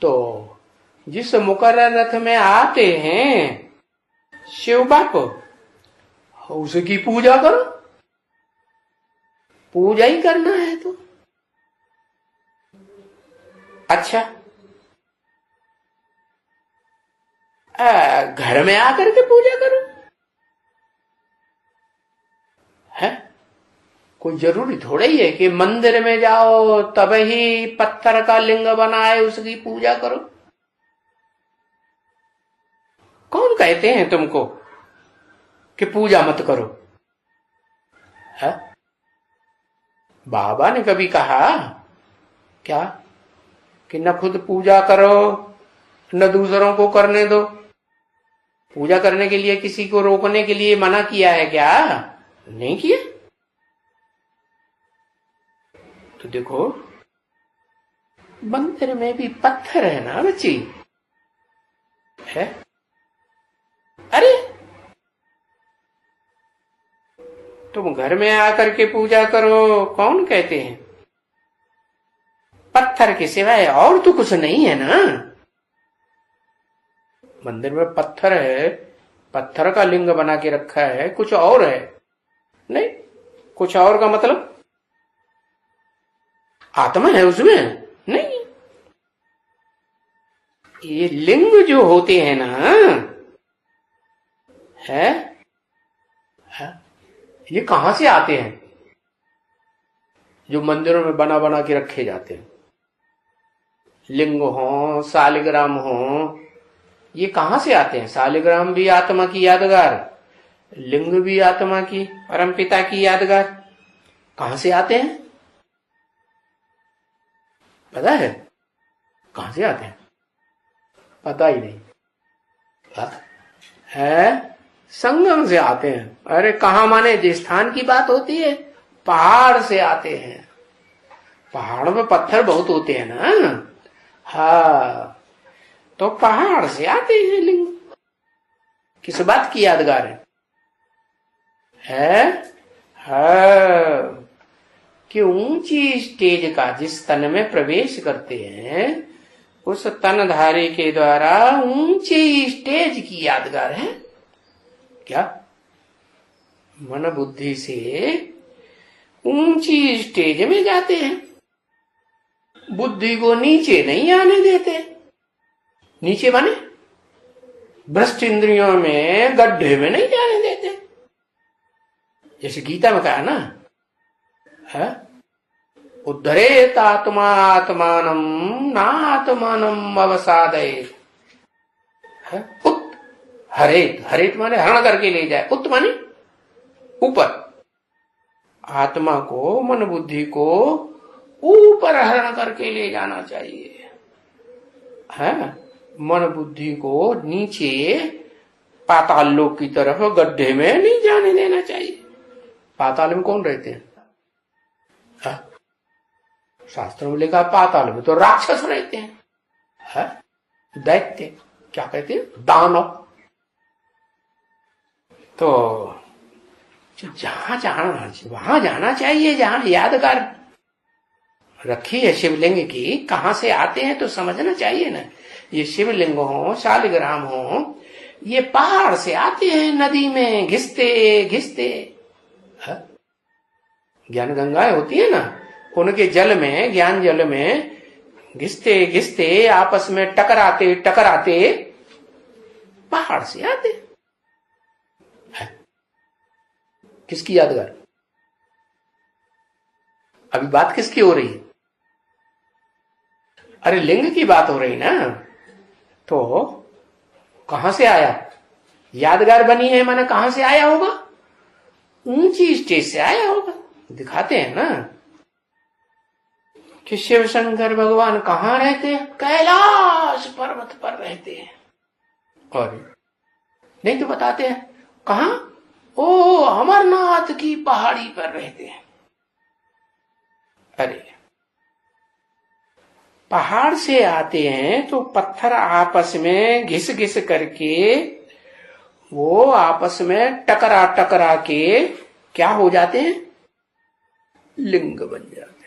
तो जिस मुकर्रर रथ में आते हैं शिव बाप, उसकी पूजा करो। पूजा ही करना है तो अच्छा, घर में आकर के पूजा करो। है कोई जरूरी थोड़ा ही है कि मंदिर में जाओ तब ही पत्थर का लिंग बनाए उसकी पूजा करो। कौन कहते हैं तुमको कि पूजा मत करो? है बाबा ने कभी कहा क्या कि न खुद पूजा करो न दूसरों को करने दो? पूजा करने के लिए किसी को रोकने के लिए मना किया है क्या? नहीं किया। तो देखो मंदिर में भी पत्थर है ना बच्ची, है? अरे तुम घर में आकर के पूजा करो, कौन कहते हैं? पत्थर के सिवाय और तो कुछ नहीं है ना। मंदिर में पत्थर है, पत्थर का लिंग बना के रखा है, कुछ और है? नहीं। कुछ और का मतलब आत्मा है उसमें? नहीं। ये लिंग जो होते हैं ना, है ये कहां से आते हैं? जो मंदिरों में बना बना के रखे जाते हैं, लिंग हो सालिग्राम हो, ये कहां से आते हैं? सालिग्राम भी आत्मा की यादगार, लिंग भी आत्मा की, परमपिता की यादगार। कहां से आते हैं पता है? कहां से आते हैं पता ही नहीं है। संगम से आते हैं। अरे कहा माने जिस स्थान की बात होती है, पहाड़ से आते हैं। पहाड़ों में पत्थर बहुत होते हैं ना। हाँ तो पहाड़ से आते हैं लिंग। किस बात की यादगार है? हाँ कि ऊंची स्टेज का जिस तन में प्रवेश करते हैं, उस तनधारी के द्वारा ऊंची स्टेज की यादगार है। क्या मन बुद्धि से ऊंची स्टेज में जाते हैं, बुद्धि को नीचे नहीं आने देते। नीचे माने भ्रष्ट इंद्रियों में गड्ढे में नहीं जाने देते। जैसे गीता में कहा ना, है उद्धरेत आत्मा आत्मानम नात्मानम अवसादयेत। उत हरेत, हरेत माने हरण करके ले जाए, उत माने ऊपर। आत्मा को मन बुद्धि को ऊपर हरण करके ले जाना चाहिए, है। मन बुद्धि को नीचे पाताल लोक की तरफ गड्ढे में नहीं जाने देना चाहिए। पाताल में कौन रहते हैं? शास्त्रों में लिखा पाताल में तो राक्षस रहते हैं, है? दैत्य, क्या कहते हैं, दानव। तो जहां जाना वहां जाना चाहिए जहां यादगार रखी है शिवलिंग की। कहां से आते हैं तो समझना चाहिए ना। ये शिवलिंग हो शालिग्राम हो, ये पहाड़ से आते हैं, नदी में घिसते घिसते। ज्ञान गंगाएं होती है ना, उनके जल में, ज्ञान जल में घिसते घिसते आपस में टकराते टकराते पहाड़ से आते हैं। किसकी यादगार? अभी बात किसकी हो रही है? अरे लिंग की बात हो रही ना। तो कहां से आया? यादगार बनी है माने कहां से आया होगा? ऊंची स्टेज से आया होगा। दिखाते हैं ना कि शिव शंकर भगवान कहां रहते हैं? कैलाश पर्वत पर रहते हैं। और नहीं तो बताते हैं कहां? ओ अमरनाथ की पहाड़ी पर रहते हैं। अरे पहाड़ से आते हैं तो पत्थर आपस में घिस घिस करके वो आपस में टकरा टकरा के क्या हो जाते हैं? लिंग बन जाते हैं।